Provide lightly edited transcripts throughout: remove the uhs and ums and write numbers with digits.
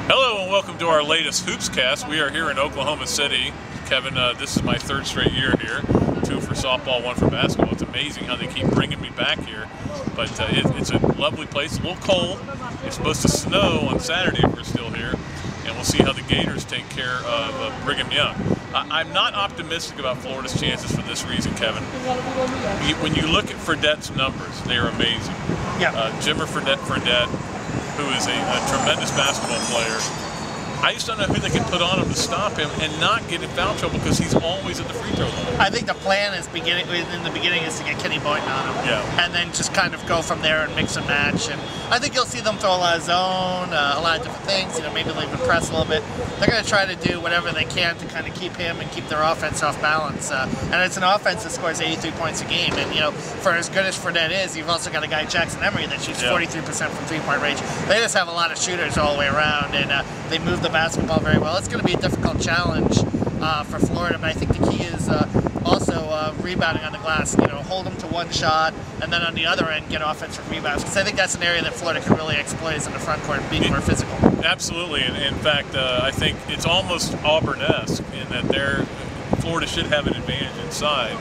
Hello and welcome to our latest Hoopscast. We are here in Oklahoma City. Kevin, this is my third straight year here. 2 for softball, 1 for basketball. It's amazing how they keep bringing me back here. But it's a lovely place, a little cold. It's supposed to snow on Saturday if we're still here. And we'll see how the Gators take care of Brigham Young. I'm not optimistic about Florida's chances for this reason, Kevin. When you look at Fredette's numbers, they are amazing. Yeah. Jimmer Fredette, who is a tremendous basketball player. I just don't know who they can put on him to stop him and not get in foul trouble because he's always at the free throw line. I think the plan is in the beginning is to get Kenny Boynton on him, and then just kind of go from there and mix and match. And I think you'll see them throw a lot of zone, a lot of different things. Maybe they'll even press a little bit. They're going to try to do whatever they can to kind of keep him and keep their offense off balance. And it's an offense that scores 83 points a game. And for as good as Fredette is, you've also got a guy Jackson Emery that shoots 43% from three-point range. They just have a lot of shooters all the way around, and they move the basketball very well. It's going to be a difficult challenge for Florida, but I think the key is also rebounding on the glass. Hold them to one shot, and then on the other end get offensive rebounds. Because I think that's an area that Florida can really exploit is in the front court, being more physical. Absolutely, and in fact, I think it's almost Auburn-esque in that Florida should have an advantage inside.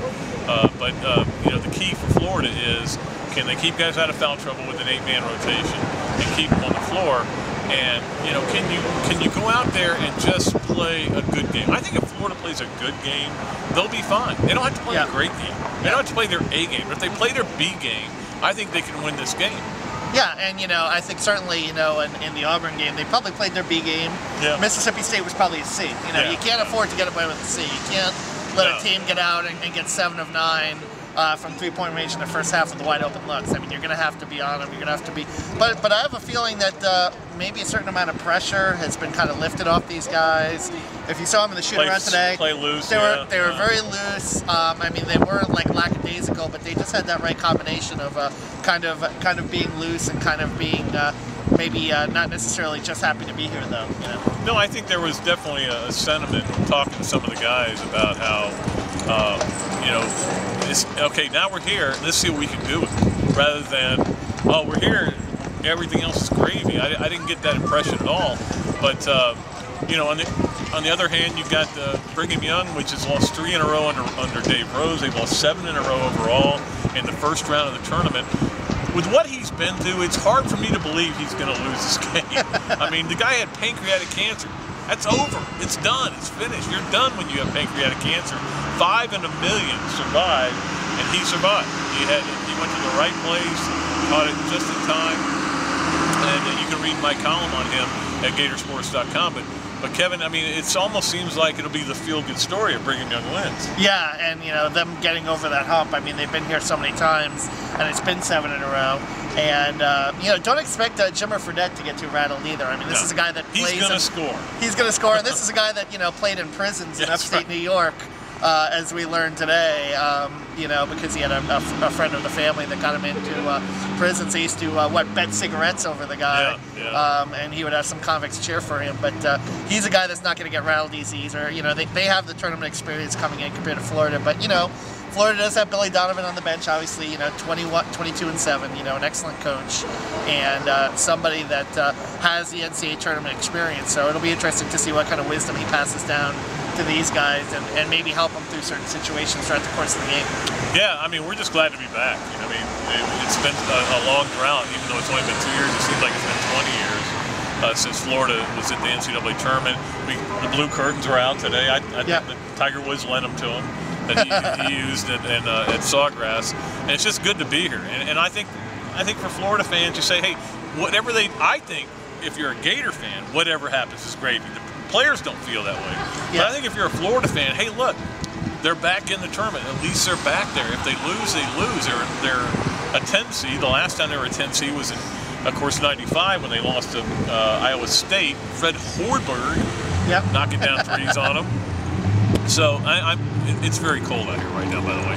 But the key for Florida is, can they keep guys out of foul trouble with an 8-man rotation and keep them on the floor? And can you go out there and just play a good game? I think if Florida plays a good game, they'll be fine. They don't have to play a great game. They don't have to play their A game. But if they play their B game, I think they can win this game. Yeah, and I think certainly in the Auburn game they probably played their B game. Yeah. Mississippi State was probably a C. You can't afford to get away with a C. You can't let a team get out and get 7 of 9. From three-point range in the first half with the wide open looks. I mean, you're going to have to be on them. You're going to have to be. But I have a feeling that maybe a certain amount of pressure has been kind of lifted off these guys. If you saw them in the shoot-around today, play loose. They were very loose. I mean, they weren't like lackadaisical, but they just had that right combination of kind of being loose and kind of being maybe not necessarily just happy to be here, though. No, I think there was definitely a sentiment talking to some of the guys about how. Okay, now we're here, let's see what we can do with it. Rather than, oh, we're here, everything else is gravy. I didn't get that impression at all. But, on the other hand, you've got Brigham Young, which has lost 3 in a row under Dave Rose. They've lost 7 in a row overall in the first round of the tournament. With what he's been through, it's hard for me to believe he's going to lose this game. I mean, the guy had pancreatic cancer. That's over. It's done. It's finished. You're done when you have pancreatic cancer. 5 in a million survived, and he survived. He went to the right place, caught it just in time, and you can read my column on him at Gatorsports.com. But Kevin, I mean, it almost seems like it'll be the feel-good story of Brigham Young wins. Yeah, and them getting over that hump. I mean, they've been here so many times, and it's been 7 in a row. And don't expect Jimmer Fredette to get too rattled either. I mean, this is a guy that plays. He's going to score. He's going to score. And this is a guy that played in prisons in upstate New York. As we learned today, because he had a friend of the family that got him into prisons. He used to bet cigarettes over the guy, and he would have some convicts cheer for him. But he's a guy that's not going to get rattled easy. They have the tournament experience coming in compared to Florida. But Florida does have Billy Donovan on the bench, obviously. 22-7. An excellent coach and somebody that has the NCAA tournament experience. So it'll be interesting to see what kind of wisdom he passes down to these guys and maybe help them through certain situations throughout the course of the game. Yeah, I mean, we're just glad to be back. It's been a long drought, even though it's only been 2 years. It seems like it's been 20 years since Florida was at the NCAA tournament. The blue curtains were out today. I think that Tiger Woods lent them to him that he used at Sawgrass, and it's just good to be here. And I think for Florida fans, you say, hey, I think if you're a Gator fan, whatever happens is gravy. Players don't feel that way. But I think if you're a Florida fan, hey, look, they're back in the tournament. At least they're back there. If they lose, they lose. They're a 10 seed. The last time they were a 10 seed was in, of course, '95 when they lost to Iowa State. Fred Hoiberg knocking down threes on them. So it's very cold out here right now, by the way.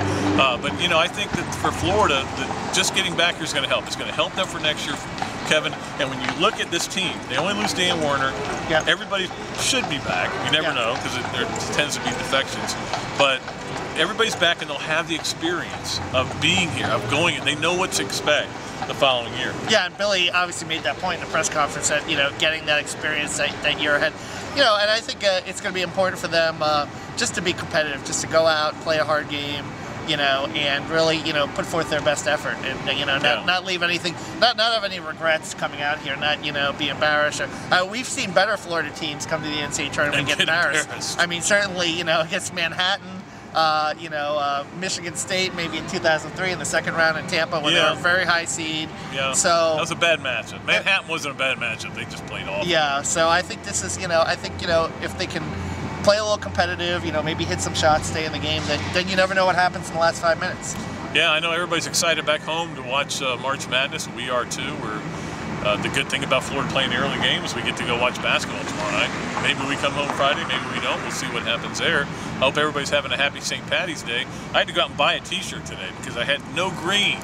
But I think that for Florida, just getting back here is going to help. It's going to help them for next year, Kevin. And when you look at this team, they only lose Dan Warner. Everybody should be back. You never know because there tends to be defections. But everybody's back and they'll have the experience of being here, of going in. They know what to expect. the following year. Yeah, and Billy obviously made that point in the press conference that, you know, getting that experience that year ahead. You know, and I think it's going to be important for them just to be competitive, just to go out, play a hard game, you know, and really, you know, put forth their best effort, and you know, not leave anything, not have any regrets coming out here, not, you know, be embarrassed. We've seen better Florida teams come to the NCAA tournament and get embarrassed. I mean, certainly, you know, against Manhattan. You know, Michigan State maybe in 2003 in the second round in Tampa when they were a very high seed. Yeah, so that was a bad matchup. Manhattan wasn't a bad matchup. They just played awful. Yeah, so I think this is, you know, I think, you know, if they can play a little competitive, you know, maybe hit some shots, stay in the game, then you never know what happens in the last 5 minutes. Yeah, I know everybody's excited back home to watch March Madness. We are too. The good thing about Florida playing the early game is we get to go watch basketball tomorrow night. Maybe we come home Friday, maybe we don't. We'll see what happens there. I hope everybody's having a happy St. Patty's Day. I had to go out and buy a T-shirt today because I had no green.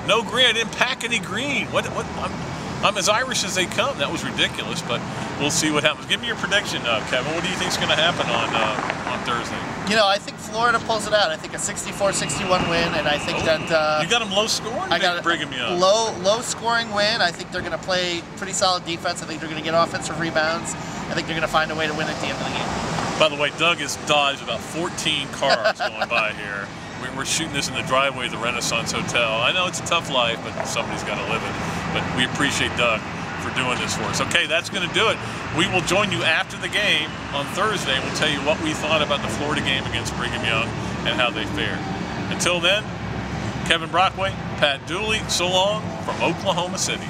No green. I didn't pack any green. I'm as Irish as they come. That was ridiculous, but we'll see what happens. Give me your prediction, Kevin. What do you think is going to happen on Thursday? You know, I think Florida pulls it out. I think a 64-61 win, and I think that you got them low scoring. I got Brigham Young. Low scoring win. I think they're going to play pretty solid defense. I think they're going to get offensive rebounds. I think they're going to find a way to win at the end of the game. By the way, Doug has dodged about 14 cars going by here. We're shooting this in the driveway of the Renaissance Hotel. I know it's a tough life, but somebody's got to live it. But we appreciate Doug for doing this for us. Okay, that's going to do it. We will join you after the game on Thursday. We'll tell you what we thought about the Florida game against Brigham Young and how they fared. Until then, Kevin Brockway, Pat Dooley, so long from Oklahoma City.